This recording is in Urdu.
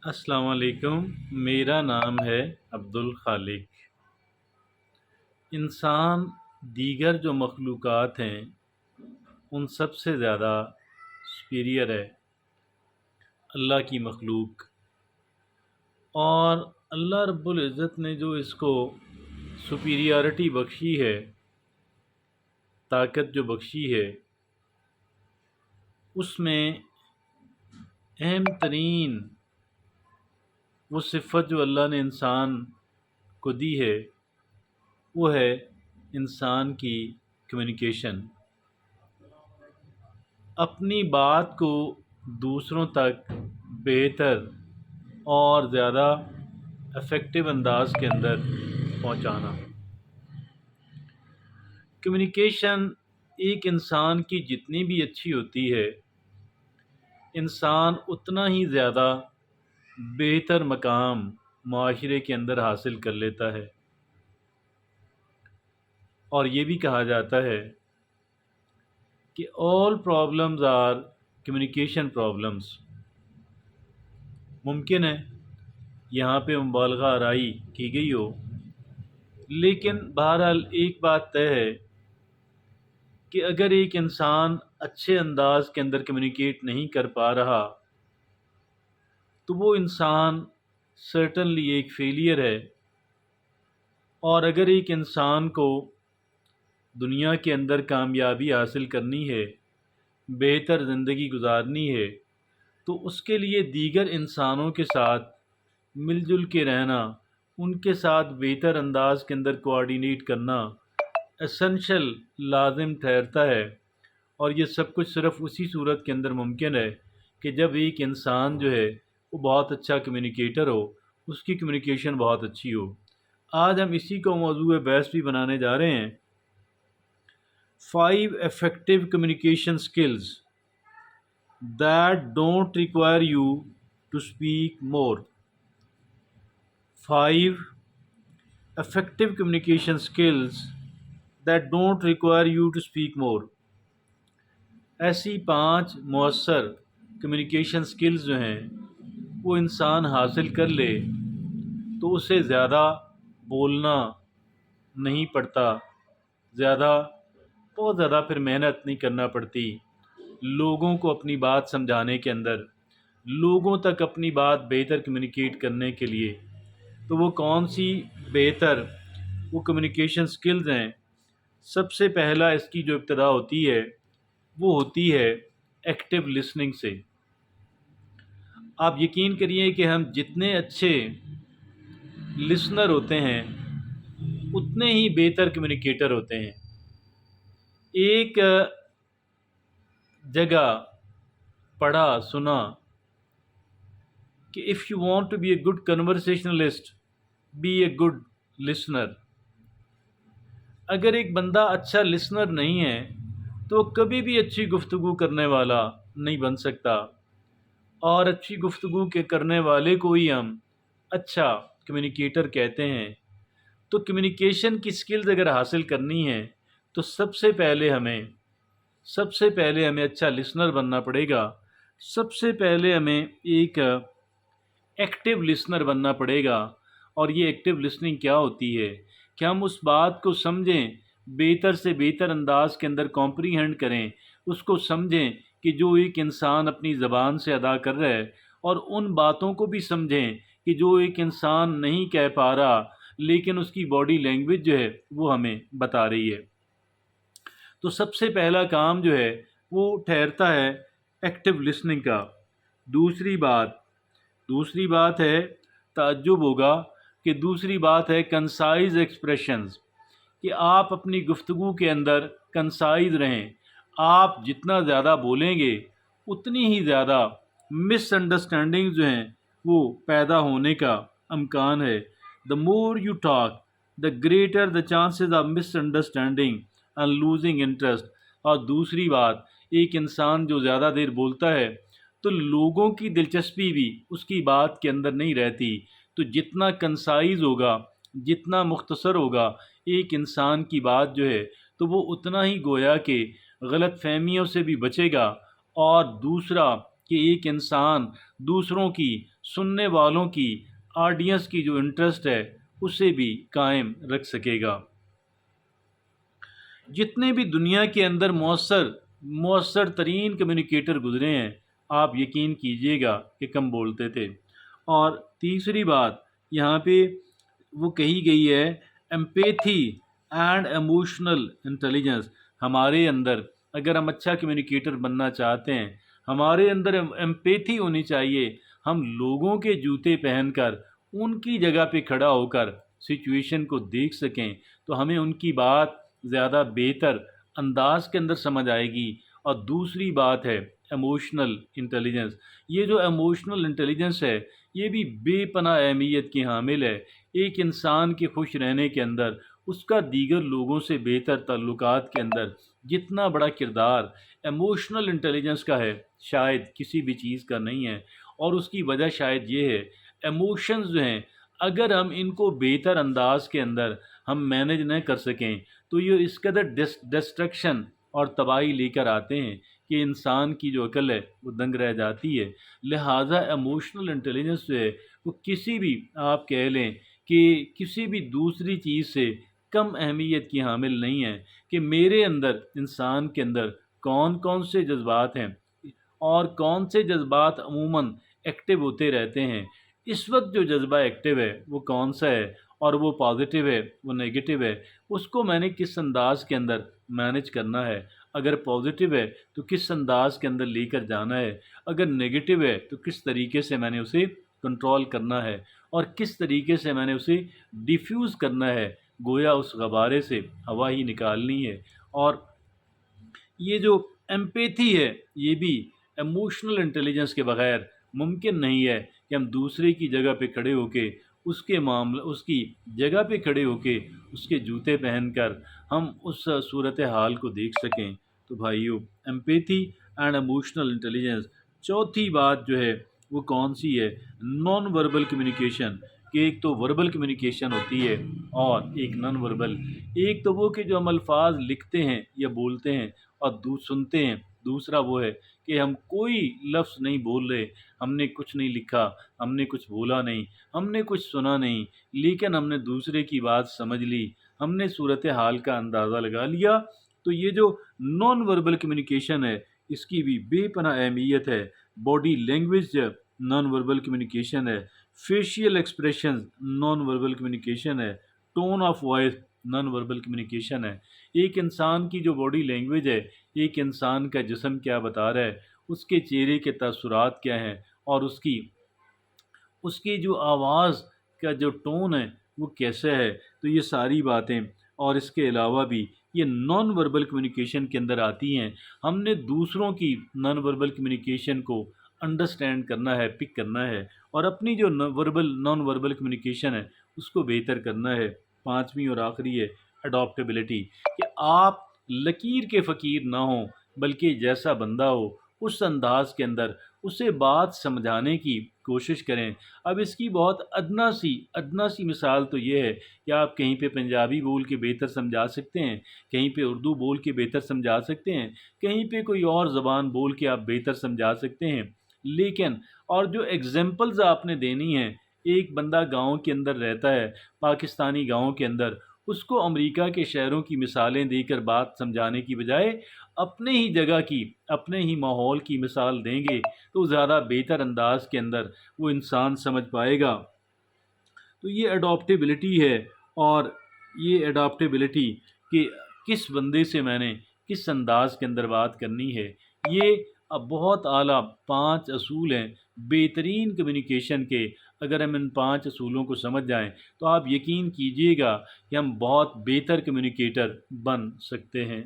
السلام علیکم، میرا نام ہے عبدالخالق۔ انسان دیگر جو مخلوقات ہیں ان سب سے زیادہ سپیریئر ہے اللہ کی مخلوق، اور اللہ رب العزت نے جو اس کو سپیریارٹی بخشی ہے، طاقت جو بخشی ہے، اس میں اہم ترین وہ صفت جو اللہ نے انسان کو دی ہے وہ ہے انسان کی کمیونیکیشن۔ اپنی بات کو دوسروں تک بہتر اور زیادہ افیکٹو انداز کے اندر پہنچانا۔ کمیونیکیشن ایک انسان کی جتنی بھی اچھی ہوتی ہے، انسان اتنا ہی زیادہ بہتر مقام معاشرے کے اندر حاصل کر لیتا ہے۔ اور یہ بھی کہا جاتا ہے کہ all problems are communication problems۔ ممکن ہے یہاں پہ مبالغہ آرائی کی گئی ہو، لیکن بہرحال ایک بات طے ہے کہ اگر ایک انسان اچھے انداز کے اندر کمیونیکیٹ نہیں کر پا رہا تو وہ انسان سرٹنلی ایک فیلئر ہے۔ اور اگر ایک انسان کو دنیا کے اندر کامیابی حاصل کرنی ہے، بہتر زندگی گزارنی ہے، تو اس کے لیے دیگر انسانوں کے ساتھ مل جل کے رہنا، ان کے ساتھ بہتر انداز کے اندر کوآرڈینیٹ کرنا اسینشل لازم ٹھہرتا ہے۔ اور یہ سب کچھ صرف اسی صورت کے اندر ممکن ہے کہ جب ایک انسان جو ہے وہ بہت اچھا کمیونیکیٹر ہو، اس کی کمیونیکیشن بہت اچھی ہو۔ آج ہم اسی کو موضوع بحث بھی بنانے جا رہے ہیں۔ 5 effective communication skills that don't require you to speak more۔ 5 effective communication skills that don't require you to speak more۔ ایسی 5 مؤثر کمیونیکیشن سکلز جو ہیں وہ انسان حاصل کر لے تو اسے زیادہ بولنا نہیں پڑتا، بہت زیادہ پھر محنت نہیں کرنا پڑتی لوگوں کو اپنی بات سمجھانے کے اندر، لوگوں تک اپنی بات بہتر کمیونیکیٹ کرنے کے لیے۔ تو وہ کون سی بہتر وہ کمیونیکیشن سکلز ہیں؟ سب سے پہلا اس کی جو ابتدا ہوتی ہے وہ ہوتی ہے ایکٹیو لسننگ سے۔ آپ یقین کریے کہ ہم جتنے اچھے لسنر ہوتے ہیں اتنے ہی بہتر کمیونیکیٹر ہوتے ہیں۔ ایک جگہ پڑھا سنا کہ if you want to be a good conversationalist, be a good listener۔ اگر ایک بندہ اچھا لسنر نہیں ہے تو کبھی بھی اچھی گفتگو کرنے والا نہیں بن سکتا، اور اچھی گفتگو کے کرنے والے کو ہی ہم اچھا کمیونیکیٹر کہتے ہیں۔ تو کمیونیکیشن کی سکلز اگر حاصل کرنی ہے تو سب سے پہلے ہمیں اچھا لسنر بننا پڑے گا۔ سب سے پہلے ہمیں ایک ایکٹیو لسنر بننا پڑے گا۔ اور یہ ایکٹیو لسننگ کیا ہوتی ہے کہ ہم اس بات کو سمجھیں، بہتر سے بہتر انداز کے اندر کمپریہنڈ کریں، اس کو سمجھیں کہ جو ایک انسان اپنی زبان سے ادا کر رہا ہے، اور ان باتوں کو بھی سمجھیں کہ جو ایک انسان نہیں کہہ پا رہا لیکن اس کی باڈی لینگویج جو ہے وہ ہمیں بتا رہی ہے۔ تو سب سے پہلا کام جو ہے وہ ٹھہرتا ہے ایکٹیو لسننگ کا۔ دوسری بات ہے، تعجب ہوگا کہ دوسری بات ہے کنسائز ایکسپریشنز، کہ آپ اپنی گفتگو کے اندر کنسائز رہیں۔ آپ جتنا زیادہ بولیں گے اتنی ہی زیادہ مس انڈرسٹینڈنگ جو ہیں وہ پیدا ہونے کا امکان ہے۔ the more you talk the greater the chances of misunderstanding and losing interest۔ اور دوسری بات، ایک انسان جو زیادہ دیر بولتا ہے تو لوگوں کی دلچسپی بھی اس کی بات کے اندر نہیں رہتی۔ تو جتنا کنسائز ہوگا، جتنا مختصر ہوگا ایک انسان کی بات جو ہے تو وہ اتنا ہی گویا کہ غلط فہمیوں سے بھی بچے گا، اور دوسرا کہ ایک انسان دوسروں کی، سننے والوں کی، آڈینس کی جو انٹرسٹ ہے اسے بھی قائم رکھ سکے گا۔ جتنے بھی دنیا کے اندر مؤثر ترین کمیونیکیٹر گزرے ہیں، آپ یقین کیجئے گا کہ کم بولتے تھے۔ اور تیسری بات یہاں پہ وہ کہی گئی ہے، ایمپیتھی اینڈ ایموشنل انٹیلیجنس۔ ہمارے اندر اگر ہم اچھا کمیونیکیٹر بننا چاہتے ہیں، ہمارے اندر ایمپیتھی ہونی چاہیے۔ ہم لوگوں کے جوتے پہن کر، ان کی جگہ پہ کھڑا ہو کر سچویشن کو دیکھ سکیں، تو ہمیں ان کی بات زیادہ بہتر انداز کے اندر سمجھ آئے گی۔ اور دوسری بات ہے ایموشنل انٹیلیجنس۔ یہ جو ایموشنل انٹیلیجنس ہے، یہ بھی بے پناہ اہمیت کی حامل ہے۔ ایک انسان کے خوش رہنے کے اندر اس کا دیگر لوگوں سے بہتر تعلقات کے اندر جتنا بڑا کردار ایموشنل انٹیلیجنس کا ہے، شاید کسی بھی چیز کا نہیں ہے۔ اور اس کی وجہ شاید یہ ہے، ایموشنز جو ہیں اگر ہم ان کو بہتر انداز کے اندر ہم مینج نہ کر سکیں تو یہ اس قدر ڈسٹرکشن اور تباہی لے کر آتے ہیں کہ انسان کی جو عقل ہے وہ دنگ رہ جاتی ہے۔ لہٰذا ایموشنل انٹیلیجنس جو ہے وہ کسی بھی، آپ کہہ لیں کہ کسی بھی دوسری چیز سے کم اہمیت کی حامل نہیں ہے، کہ میرے اندر، انسان کے اندر کون کون سے جذبات ہیں اور کون سے جذبات عموماً ایکٹیو ہوتے رہتے ہیں۔ اس وقت جو جذبہ ایکٹیو ہے وہ کون سا ہے، اور وہ پازیٹیو ہے، وہ نیگیٹو ہے، اس کو میں نے کس انداز کے اندر مینج کرنا ہے۔ اگر پازیٹیو ہے تو کس انداز کے اندر لے کر جانا ہے، اگر نیگیٹو ہے تو کس طریقے سے میں نے اسے کنٹرول کرنا ہے، اور کس طریقے سے میں نے اسے ڈیفیوز کرنا ہے، گویا اس غبارے سے ہوا ہی نکالنی ہے۔ اور یہ جو ایمپیتھی ہے، یہ بھی ایموشنل انٹیلیجنس کے بغیر ممکن نہیں ہے کہ ہم دوسرے کی جگہ پہ کھڑے ہو کے اس کی جگہ پہ کھڑے ہو کے اس کے جوتے پہن کر ہم اس صورتحال کو دیکھ سکیں۔ تو بھائیو، ایمپیتھی اینڈ ایموشنل انٹیلیجنس۔ چوتھی بات جو ہے وہ کون سی ہے؟ نان وربل کمیونیکیشن، کہ ایک تو وربل کمیونیکیشن ہوتی ہے اور ایک نان وربل۔ ایک تو وہ کہ جو ہم الفاظ لکھتے ہیں یا بولتے ہیں اور سنتے ہیں، دوسرا وہ ہے کہ ہم کوئی لفظ نہیں بول رہے، ہم نے کچھ نہیں لکھا، ہم نے کچھ بولا نہیں، ہم نے کچھ سنا نہیں، لیکن ہم نے دوسرے کی بات سمجھ لی، ہم نے صورتحال کا اندازہ لگا لیا۔ تو یہ جو نان وربل کمیونیکیشن ہے، اس کی بھی بے پناہ اہمیت ہے۔ Body language non verbal communication ہے، facial expressions non verbal communication ہے، tone of voice non verbal communication ہے۔ ایک انسان کی جو باڈی لینگویج ہے، ایک انسان کا جسم کیا بتا رہا ہے، اس کے چہرے کے تاثرات کیا ہیں، اور اس کی جو آواز کا جو ٹون ہے وہ کیسا ہے، تو یہ ساری باتیں اور اس کے علاوہ بھی یہ نان وربل کمیونیکیشن کے اندر آتی ہیں۔ ہم نے دوسروں کی نان وربل کمیونیکیشن کو انڈرسٹینڈ کرنا ہے، پک کرنا ہے، اور اپنی جو نان وربل کمیونیکیشن ہے اس کو بہتر کرنا ہے۔ پانچویں اور آخری ہے اڈاپٹیبلٹی، کہ آپ لکیر کے فقیر نہ ہوں بلکہ جیسا بندہ ہو اس انداز کے اندر اسے بات سمجھانے کی کوشش کریں۔ اب اس کی بہت ادنا سی مثال تو یہ ہے کہ آپ کہیں پہ پنجابی بول کے بہتر سمجھا سکتے ہیں، کہیں پہ اردو بول کے بہتر سمجھا سکتے ہیں، کہیں پہ کوئی اور زبان بول کے آپ بہتر سمجھا سکتے ہیں، لیکن اور جو ایگزامپلز آپ نے دینی ہیں، ایک بندہ گاؤں کے اندر رہتا ہے، پاکستانی گاؤں کے اندر، اس کو امریکہ کے شہروں کی مثالیں دے کر بات سمجھانے کی بجائے اپنے ہی جگہ کی، اپنے ہی ماحول کی مثال دیں گے تو زیادہ بہتر انداز کے اندر وہ انسان سمجھ پائے گا۔ تو یہ اڈاپٹیبلٹی ہے، اور یہ اڈاپٹیبلٹی کہ کس بندے سے میں نے کس انداز کے اندر بات کرنی ہے، یہ اب بہت اعلیٰ 5 اصول ہیں بہترین کمیونیکیشن کے۔ اگر ہم ان 5 اصولوں کو سمجھ جائیں تو آپ یقین کیجئے گا کہ ہم بہت بہتر کمیونیکیٹر بن سکتے ہیں۔